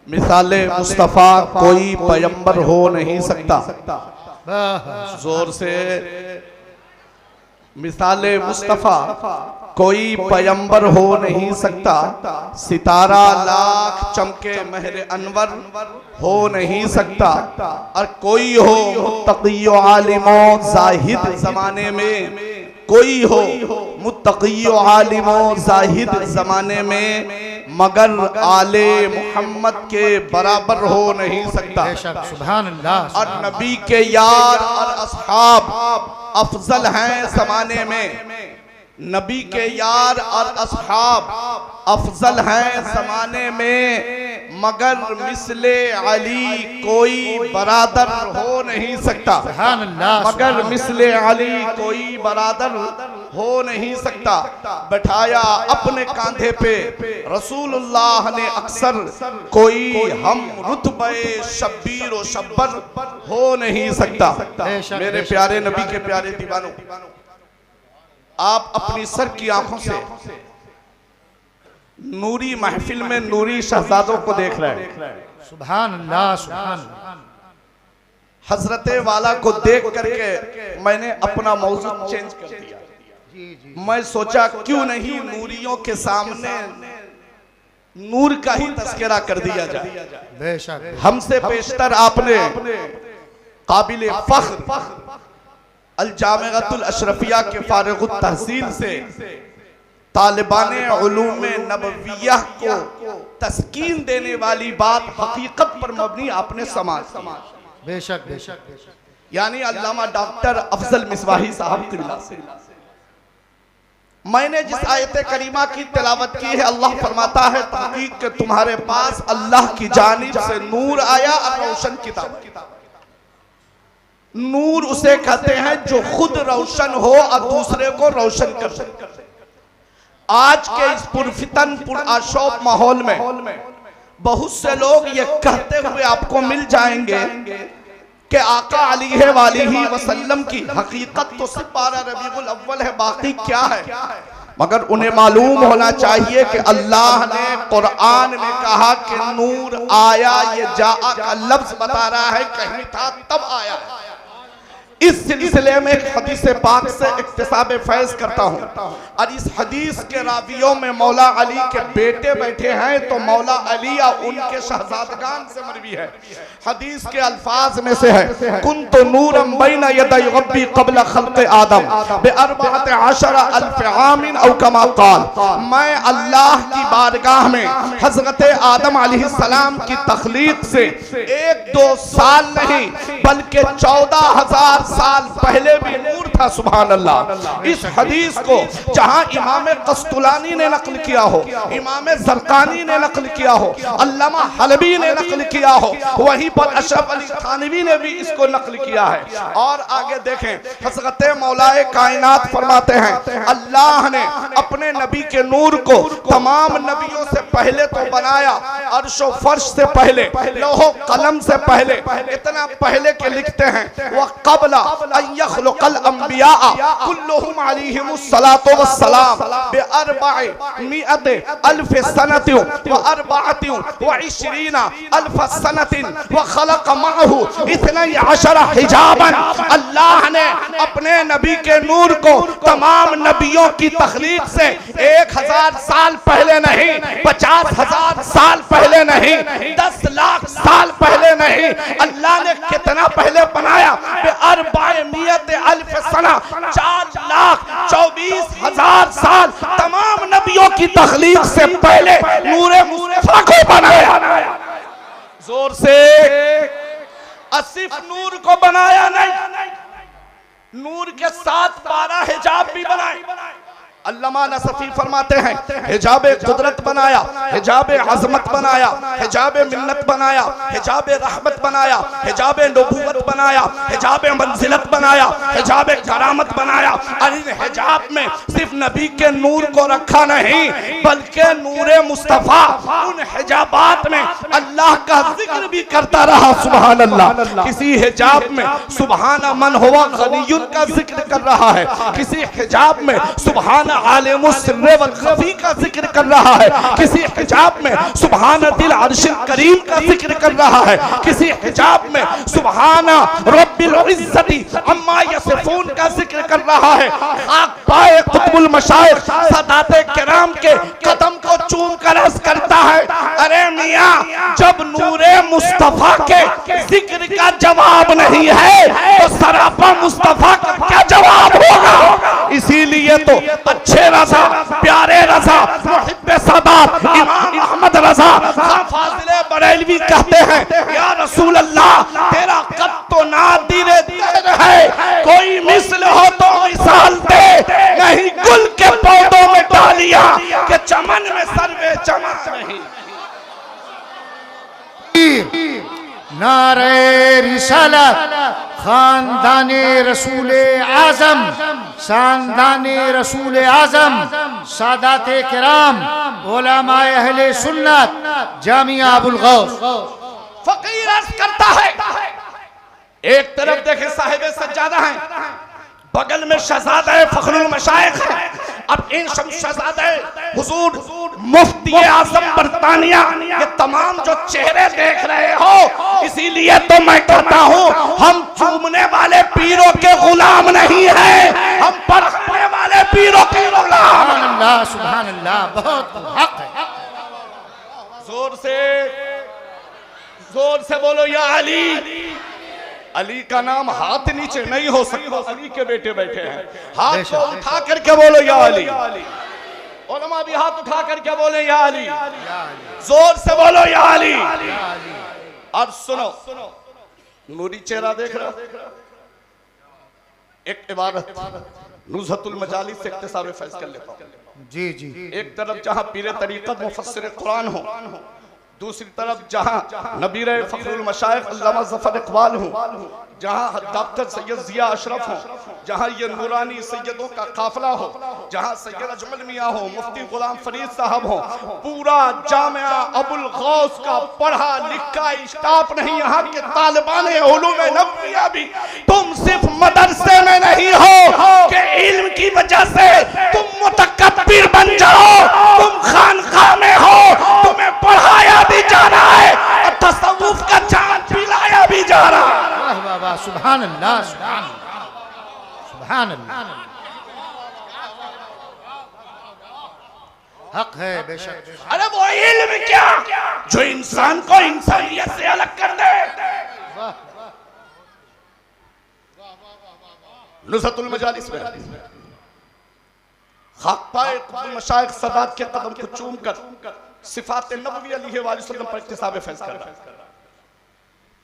मिसाले मुस्तफ़ा कोई पैगंबर हो नहीं सकता। जोर से, मिसाले मुस्तफ़ा कोई पैगंबर हो नहीं सकता। सितारा लाख चमके महर अनवर हो नहीं सकता। और कोई हो मुत्तकी आलिमो जाहिद जमाने में, कोई हो मुत्तकी आलिमो जाहिद जमाने में, मगर आले मोहम्मद के बराबर हो नहीं सकता। सुभान अल्लाह। और नबी के यार और असहाब अफजल हैं जमाने में, नबी के यार और असहाब अफजल हैं जमाने में, मगर मिसले अली कोई बरादर हो नहीं सकता। मगर मिसले अली कोई बरादर हो नहीं सकता। बैठाया अपने कांधे पे रसूलुल्लाह ने अक्सर, कोई हम रुतबे शब्बीर व शब्बर हो नहीं सकता। मेरे प्यारे नबी के प्यारे दीवानों, आप अपनी सर की आंखों से नूरी महफिल में नूरी शहजादों को देख रहे हैं। सुभान अल्लाह, सुभान अल्लाह। हजरते वाला को देख करके मैंने अपना मौजू चेंज कर दिया। मैं सोचा क्यों नहीं नूरियों के सामने नूर का ही तस्करा कर दिया जाए। बेशक हमसे पेशतर आपने काबिल फख्र अल जामिअतुल अशरफिया के फारिगुत तहसील से तालिबाने उलूम नबविय्यह को तस्कीन देने वाली बात हकीकत पर मबनी आपने समाज। बेशक बेशक। यानी अल्लामा डॉक्टर अफजल मिसवाही साहब किबला से मैंने जिस आयत करीमा की तिलावत की है, अल्लाह फरमाता है तहकीक के तुम्हारे पास अल्लाह की जानिब से नूर आया और रोशन किताब। नूर उसे कहते हैं जो खुद रोशन हो और दूसरे को रोशन कर सके। आज के इस पुरफितन पुरआशोब माहौल में बहुत से लोग ये कहते हुए आपको मिल जाएंगे कि आका अलैहि वालिही वसल्लम की हकीकत तो सिर्फ 12 रबीउल अव्वल है, बाकी क्या है। मगर उन्हें मालूम होना चाहिए कि अल्लाह ने कुरान में कहा कि नूर आया, ये जाआ का लफ्ज बता रहा है कहीं था तब आया है। इस सिलसिले में एक हदीस पाक से इक्तिसाब फैज करता हूँ। और इस हदीस के रावियों में मौला अली के बेटे बैठे हैं, तो मौला अली या उनके शहजादगान से मरवी है। हदीस के अल्फाज में से है, कुन्तु नूरम बैना यदै रब्बी क़ब्ल खल्क़ आदम बिअरबअत अशरा अल्फ आमिन औ कमा क़ाल। मैं अल्लाह की बारगाह में हजरत आदम अलैहिस्सलाम की तख्लीक से 1-2 साल नहीं बल्कि 14,000 साल पहले भी नूर था। सुभान अल्लाह। इस हदीस को जहां इमाम कस्तुलानी ने नकल किया हो, इमाम ज़रक़ानी ने नकल किया हो, अल्लामा हलबी ने नकल किया हो, वहीं पर अशरफ अली थानवी ने भी इसको नकल किया है। और आगे देखें, हज़रत मौलाए कायनात फरमाते हैं अल्लाह ने अपने नबी के नूर को तमाम नबियों से पहले तो बनाया, अर्शो फर्श से पहले, लौहो कलम से पहले, इतना पहले के लिखते हैं वह क़ब्ल अन यख़्लुक़ल अंबिया कुल्लुहुम अलैहिमुस्सलातु वस्सलाम बिअरबअ मिअत अल्फ सनतिन व अर्बअतिन व इश्रीना अल्फ सनतिन व खलक़ मअहु 12 हिजाबन। अल्लाह ने अपने नबी के नूर को तमाम नबियों की तख्लीक से 1000 साल पहले नहीं, 50,000 साल पहले नहीं, 10 लाख साल पहले नहीं, अल्लाह ने कितना पहले बनाया? 4,24,000 साल तमाम नबियों की तख्लीक से पहले नूरे मुस्तफा को बनाया। जोर से, सिर्फ नूर को बनाया नहीं, नूर के साथ 12 हिजाब भी बनाए। अल्लामा नसफी फरमाते हैं हिजाब कुदरत बनाया, हिजाब अजमत बनाया, हिजाब मिन्नत बनाया, हिजाब रहमत बनाया, हिजाब नबूवत बनाया, हिजाब मंजिलत बनाया, हिजाब करामत बनाया। और इन हिजाब में सिर्फ नबी के नूर को रखा नहीं बल्कि नूरे मुस्तफा उन हिजाबात में अल्लाह का जिक्र भी करता रहा। सुभान अल्लाह। किसी हिजाब में सुभान मन हुआ गनियुन का जिक्र कर रहा है, किसी हिजाब में सुभान आलिमुल सिर्र वल खफी का जिक्र कर रहा है, किसी हिजाब में सुभान दिल अर्शिल करीम का जिक्र कर रहा है, किसी हिजाब में सुभान रब्बिल इज्जती अम्मा यसिफून का जिक्र कर रहा है। खाक पाए कुतुबुल मशाइख सादाते किराम के कदम को चूम कर अर्ज करता है, अरे मियां जब नूरे मुस्तफा के जिक्र का जवाब नहीं है तो सरापा मुस्तफा का क्या जवाब होगा। इसीलिए तो अच्छे रजा, प्यारे रजा, मुहिब्बे सादात इमाम अहमद रजा फाजिले बरेलवी कहते हैं, या रसूल अल्लाह तेरा कद तो नादिरे दर है, कोई मिसल हो तो मिसाल दे, नहीं गुल के पौधों में डालियां के चमन में सर्वे चमा नहीं। नारे रिसालत खानदाने रसूल आजम, शानदाने रसूल आजम, सादाते किराम, उलमाए अहले सुन्नत, जामिया अबुल गौस। फकीर अर्ज करता है, एक तरफ देखे साहिब सज्जादा है, बगल में शहजादा फखरुल मशाइख है। अब इन शहजादे हुजूर मुफ्ती आजम बरतानिया ये तमाम जो चेहरे देख रहे हो, इसीलिए तो मैं कहता हूँ हम चूमने वाले पीरों के गुलाम नहीं हैं, हम पढ़ने वाले पीरों के गुलाम। सुभान अल्लाह, सुभान अल्लाह, बहुत हक है। जोर से बोलो या अली। अली का नाम हाथ नीचे नहीं हो सकता, अली के बेटे बैठे हैं, हाथ को उठा करके बोलो या अली। उलमा भी हाथ उठा करके बोले या अली, जोर से बोलो या अली। अब सुनो, नूरी चेहरा देख रहा, एक इबारत नुज़हतुल मजालिस से इख्तिसार फैज कर लेता हूं। जी जी। एक तरफ जहां पीरे तरीक़त मुफस्सिर कुरान हो, दूसरी तरफ जहां नबीर फखरुल मशाइख अल्लामा ज़फ़र इक़बाल हूँ, जहां डॉक्टर सैयद ज़िया अशरफ हो, जहां ये नूरानी सैयदों का काफिला हो, जहां सैयद अजमल मियां हो, मुफ्ती गुलाम फरीद साहब हो, पूरा जामिया अबुल गौस का पढ़ा लिखा स्टाफ नहीं, यहाँ के तालिबान उलूम नबविया भी, तुम सिर्फ मदरसे में नहीं हो कि इल्म की वजह से तुम मुतकब्बिर बन जाओ, तुम खानकाह में हो, तुम्हें पढ़ाया भी जा रहा है और तसव्वुफ का चांद पिलाया भी जा रहा है। वाह वाह, सुभान अल्लाह, सुभान सुभान अल्लाह, हक है बेशक। अरे वो इल्म क्या जो इंसान को इंसानियत से अलग कर दे। नुज़हतुल मजालिस में खाक पाए कुतुब मशाइख सदात के कदम को चूम कर सिफात नबवी अलैहि वसल्लम पर इख्तिसाब फैज कर रहा है।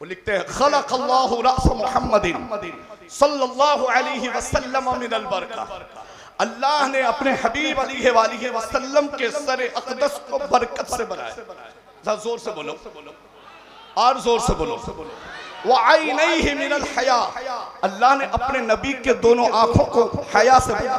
वो लिखते हैं, खलक़ल्लाहु रअस मुहम्मदिन सल्लल्लाहु अलैहि वसल्लम मिनल बरका, अल्लाह ने अपने हबीब अलैहि वसल्लम के सर अक़दस को बरकत से बनाया। जोर से बोलो और जोर से बोलो। व ऐनैहि मिनल हया, अल्लाह ने अपने नबी के दोनों आंखों को हया से बनाया।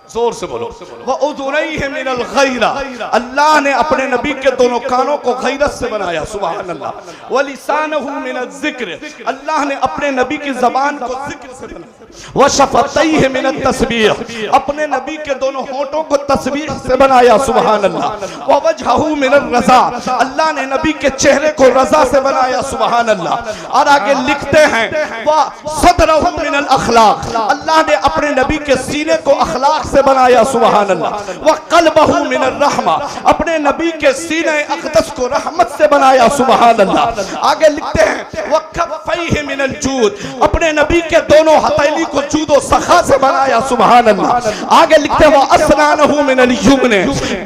जोर से बोलो। व उज़ुनैहि मिनल गैरा, अल्लाह ने अपने नबी के दोनों कानों को गैरत से बनाया। सुभान अल्लाह। व लिसानहु मिनल ज़िक्र, अल्लाह ने अपने नबी की ज़बान को ज़िक्र से बनाया। व शफ़तैहि मिनत तस्बीह, अपने नबी के दोनों होठों को तस्बीह से बनाया। सुभान अल्लाह। व वजहहु मिनर रज़ा, अल्लाह ने नबी के चेहरे को रज़ा से बनाया। सुभान अल्लाह। और आगे लिखते हैं, व सदरहु मिनल अखलाक, अल्लाह ने अपने नबी के सीने को अखलाक से बनाया। सुभान अल्लाह। व क़ल्बहु मिनर रहमा, अपने नबी के सीने अक़दस को रहमत से बनाया। सुभान अल्लाह। आगे लिखते हैं, व कफ़ैहि मिनल जूद, अपने नबी के दोनों हथेली को जूदो सखा से बनाया। सुभान अल्लाह। आगे लिखते हैं, व अस्नानहु मिनल युमन,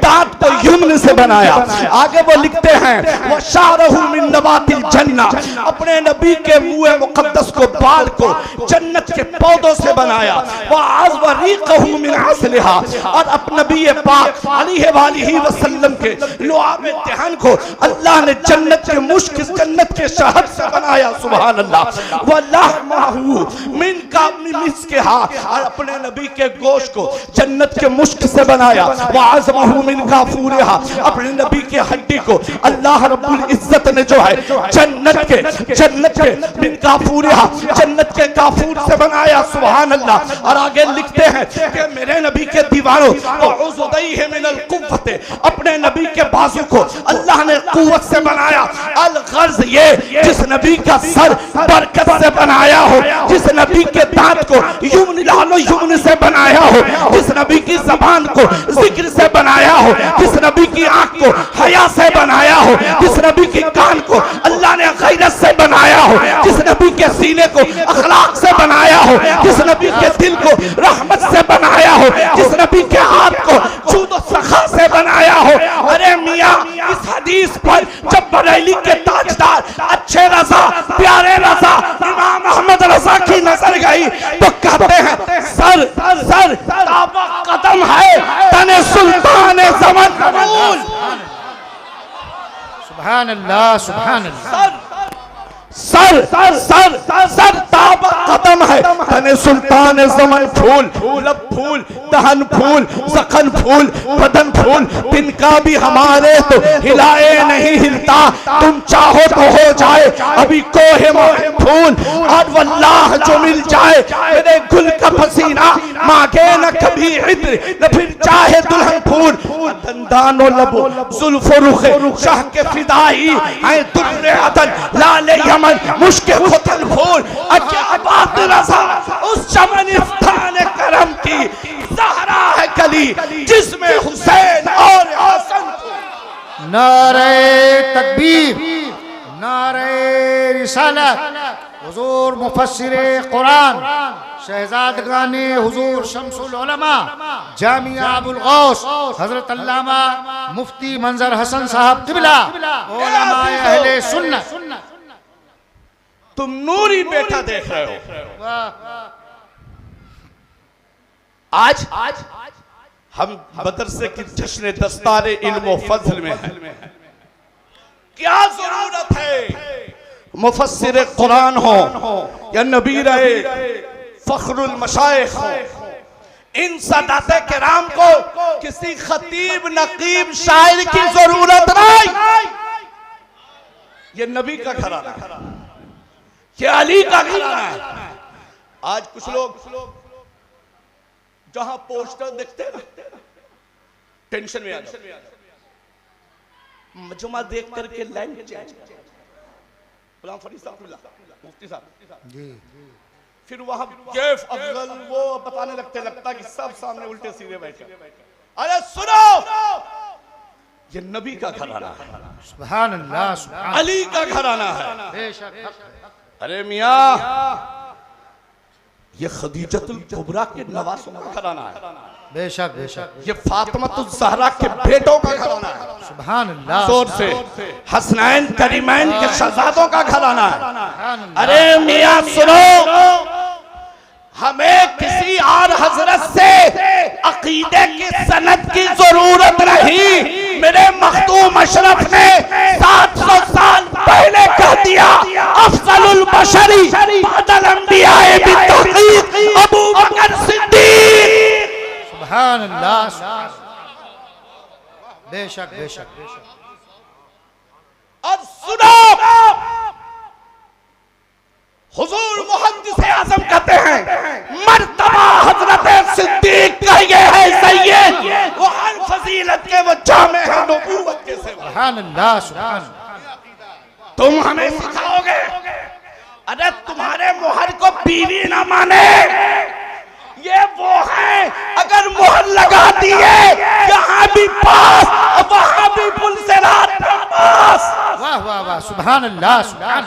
दांत को युमन से बनाया। आगे वो लिखते हैं, व शारहु मिन नबातिल जन्ना, अपने नबी के मुँह मुक़द्दस को, बाल को जन्नत के पौधों से बनाया। व अज़वरीक़हु मिन असलिहा, और अपने नबी पाक अलैहि वसल्लम के लुआब दहन को अल्लाह ने जन्नत के मुश्क, जन्नत के शहद से बनाया। सुभान अल्लाह। व लहमहु मिन का मिस के और अपने नबी के गोश्त को जन्नत के मुश्क से बनाया, वाज़महु मिन काफूरिहा, अपने नबी के हड्डी को अल्लाह रब्बुल इज्जत ने जो है जन्नत के मिन काफूरिहा, जन्नत के काफूर से बनाया। सुभान अल्लाह। और आगे लिखते हैं कि मेरे नबी के दीवारों उज़ुदैहि मिनल कुव्वत, अपने नबी के बाजू को अल्लाह ने कुव्वत से बनाया। अल गर्ज, ये जिस नबी का सर बरकत से बनाया हो, जिस नबी के दांत को युमन लालो युमन से बनाया हो, जिस नबी की जबान को जिक्र से बनाया हो, जिस नबी की आंख को हया से बनाया हो, जिस नबी की कान को अल्लाह ने गैरत से बनाया हो, जिस नबी के सीने को अखलाक से बनाया हो, जिस नबी के दिल को रहमत से बनाया हो, जिस नबी के हाथ को जूद सखा से बनाया हो। अरे मियां, इस हदीस पर जब बरेली के ताजदार अच्छे रजा प्यारे रजा इमाम अहमद रजा की नजर गई तो कहते हैं सर सर ताबा कदम है तने सुल्तान ज़मान फूल। सुभान अल्लाह, सुभान अल्लाह। सर सर सर सर ताबा कदम है तने सुल्तान ज़मान फूल, लब फूल, दहन फूल, ज़खन फूल, बदन फूल, तिनका भी हमारे तो हिलाए नहीं हिलता, तुम चाहो तो हो जाए अभी कोहे फूल। और वल्लाह जो मिल जाए मेरे गुल का पसीना मांगे न कभी इत्र, न फिर चाहे दुल्हन फूल। दंदानो लबो जुल्फो रुखे शाह के फिदाई आए दुर्रे अदन लाले यमन मुश्किल खुतन फूल। क्या बात रज़ा उस चमनिस्तान करम की ज़हरा है कली जिसमें हुसैन और हसन। नारे तकबीर, नारे रिसालत, हुजूर मुफस्सिरे कुरान शहजादगाने हुजूर शम्सुल उलमा जामिया अबुल गौस हजरत अल्लामा मुफ्ती मंजर हसन साहब क़िबला उलमाए अहले सुन्नत। तुम नूरी बेटा देख रहे हो। आज हम मदरसे की जश्न दस्तारे इल्म फज़ल में हैं। क्या जरूरत है मुफस्सिर कुरान हो या नबी रहे फखरुल मशाइख हो, इन सदाते किराम को किसी खतीब नकीब शायर की जरूरत नहीं। ये नबी का घराना है, ये अली का घराना है। आज कुछ लोग जहां पोस्टर देखते हैं टेंशन में आ जाते हैं, मजमा देख करके लाइन चेंज गुलाम फरीद साहब मुफ्ती साहब जी, फिर वहां कैफ अफजल वो बताने लगता कि सब सामने उल्टे सीधे बैठे। अरे सुनो, ये नबी का घराना है, सुभान अल्लाह, सुभान अली का घराना है। बेशक। अरे मियां, ये खदीजतुल कुबरा के नवासों का घराना है। बेशक बेशक। ये फातिमातुज़ ज़हरा के बेटों का घराना है। सुभान अल्लाह। जोर से हसनैन करीमैन के शहजादों का घराना है। अरे मियां सुनो, हमें किसी और हजरत से अकीदे की सनद की जरूरत नहीं। मेरे मखदूम अशरफ ने 700 साल पहले कह दिया, अफजलुल बशरी बादल अंबियाए बितहकीक अबू बकर सिद्दीक। सुभान अल्लाह, बेशक बेशक बेशक। और सुनो, हुजूर मुहद्दिस आज़म कहते हैं मर्तबा हजरत सिद्दीक का ये है सैयद, वो हर फजीलत के वो जामे है नबूवत के से। सुभान अल्लाह, सुभान। तुम हमें सिखाओगे? अरे तुम्हारे मोहर को बीवी ना माने, ये वो है अगर मोहर लगा दिए यहाँ भी पास वहाँ भी पुलसेरात पास। वाह वाह वाह, सुभान अल्लाह, सुभान।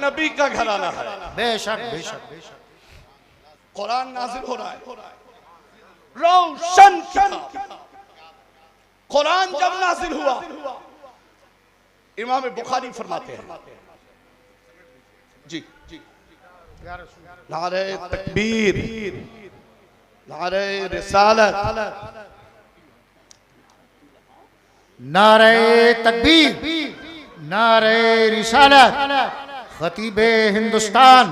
नबी का घराना है। बेशक बेशक बेशक। कुरान नाजिल हो रहा है, रोशन किताब। कुरान जब नाजिल हुआ, इमाम बुखारी फरमाते हैं जी, नारे तकबीर, नारे रिसालत, नारे तकबीर, नारे रिसालत, खतीबे हिंदुस्तान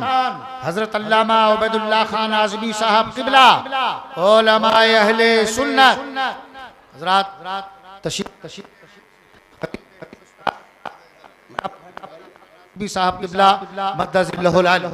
हजरत अल्लामा उबैदुल्लाह खान आज़मी साहब किबला, उलमाए अहले सुन्नत हजरात तशरीफ साहब किबला मद्दज़िल्लहुल आला।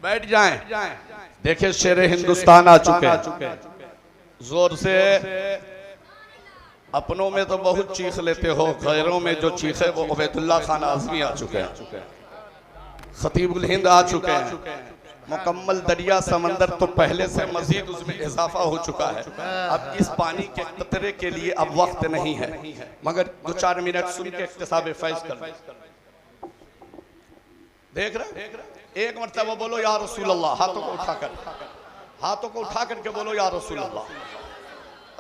बैठ जाएं। देखिए शेरे हिंदुस्तान आ चुके हैं। जोर से अपनों में तो बहुत चीख लेते हो, गैरों में जो चीखे वो उबैदुल्लाह खान आज़मी आ चुके हैं, खतीबुल हिंद आ चुके हैं। मुकम्मल दरिया समंदर तो पहले से मजीद उसमें इजाफा हो चुका है। अब इस पानी के कतरे के लिए अब वक्त नहीं है, मगर 2-4 मिनट सुन के इख्तिसाब फैज़ कर। देख रहे एक मरतबा बोलो या रसूल अल्लाह, हाथों को उठा करके बोलो या रसूल अल्लाह।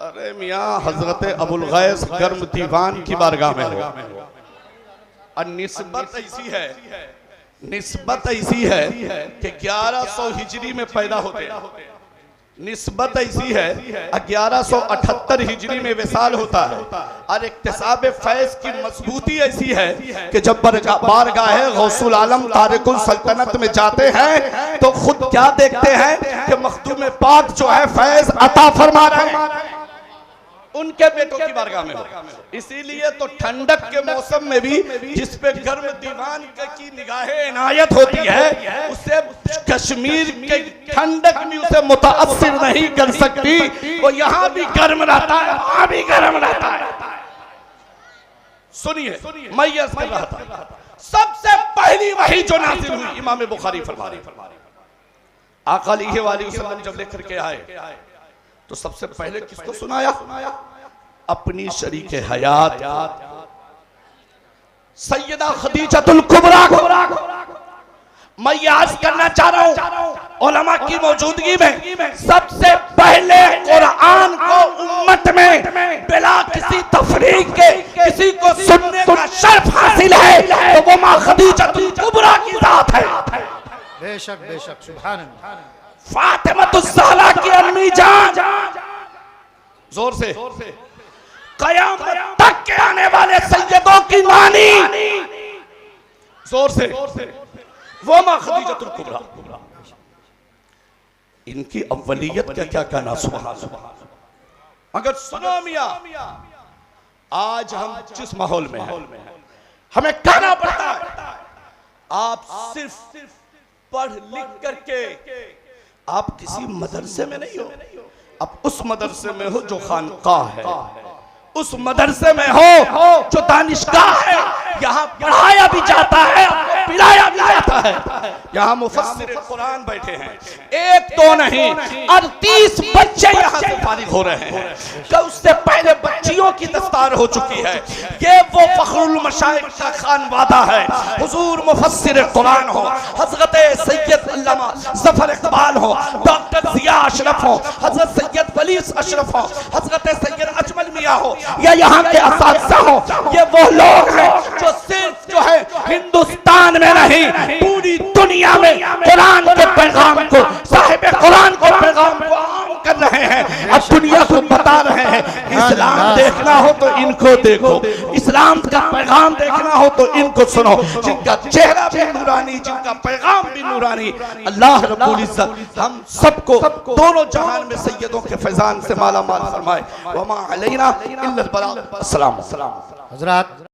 अरे मियाँ हजरत अबुल गैस गर्म दीवान की बारगाह में हो। और निस्बत ऐसी है कि 1100 हिजरी में पैदा होते हैं। निस्बत ऐसी है 1178 हिजरी में विसाल होता है। और इक्तिसाब फैज़ की मजबूती ऐसी है कि जब बारगाह गौसुल आलम तारिकुल सल्तनत में जाते हैं तो खुद क्या देखते हैं कि मखदूम पाक जो है फैज़ अता फरमा रहे हैं, उनके बेटों की बारगाह में हो। इसीलिए तो ठंडक के मौसम में भी जिस पे गर्म दीवान की निगाहें इनायत होती है, उसे कश्मीर के ठंडक भी उसे मुताअस्सिर नहीं कर सकती। वो यहाँ भी गर्म रहता है, वहाँ भी गर्म रहता है। सुनिए मैं ये कर रहा था, सबसे पहली वही जो नाज़िल हुई इमाम बुखारी फरमा रहे, आका अलैहि वसल्लम जब लेकर के आए तो सबसे पहले किसको सुनाया? अपनी शरीके हयात सैयदा खदीजतुल कुबरा को। मैं याद करना चाह रहा हूं उलमा की मौजूदगी में सबसे पहले कुरान को उम्मत में बिला किसी तफरीक के किसी को सुनने का शर्फ हासिल है तो वो मां खदीजतुल कुबरा की जात है। बेशक सुभान अल्लाह। फातिमातुज़ ज़हरा की अम्मी जान, जोर से क़यामत तक के आने वाले सैयदों की नानी, जोर से वो मां खदीजतुल कुबरा। इनकी अव्वलियत का क्या कहना, सुभान अल्लाह। मगर सुनो मियां, आज हम जिस माहौल में हैं हमें कहना पड़ता है आप सिर्फ पढ़ लिख करके आप किसी मदरसे में नहीं हो, आप उस मदरसे में हो जो खानकाह है, उस मदरसे में हो जो दानिशगाह है। यहाँ पढ़ाया भी जाता है, पिलाया भी जाता है। यहाँ मुफस्सिर कुरान बैठे हैं, एक तो नहीं 38 बच्चे यहाँ से फारिग हो रहे हैं। कल उससे पहले बच्चियों की दस्तार हो चुकी है। ये वो फखरुल मशाइख का खानवादा है। हुजूर मुफस्सिर कुरान हो, हजरत सैयद अल्लामा ज़फ़र इक़बाल हो, डॉक्टर ज़िया अशरफ हो, हजरत सैयद वली अशरफ हो, हजरत सैयद अजमल मियाँ हो, या यहाँ के असातिज़ा हो। ये वो लोग हैं जो सिर्फ जो है हिंदुस्तान में नहीं पूरी दुनिया में कुरान के पैगाम को, साहिब कुरान के पैगाम को आम कर रहे हैं। अब दुनिया को बता रहे हैं इस्लाम देखना हो तो इनको देखो, इस्लाम का पैगाम देखना हो तो इनको सुनो, जिनका चेहरा भी नूरानी, जिनका पैगाम भी नूरानी। अल्लाह रब्बुल इज्जत हम सबको दोनों जहान में सैयदों के फैजान से माला माल फरमाए। वमा अलैना इल्लल बलाग। अस्सलाम। हजरात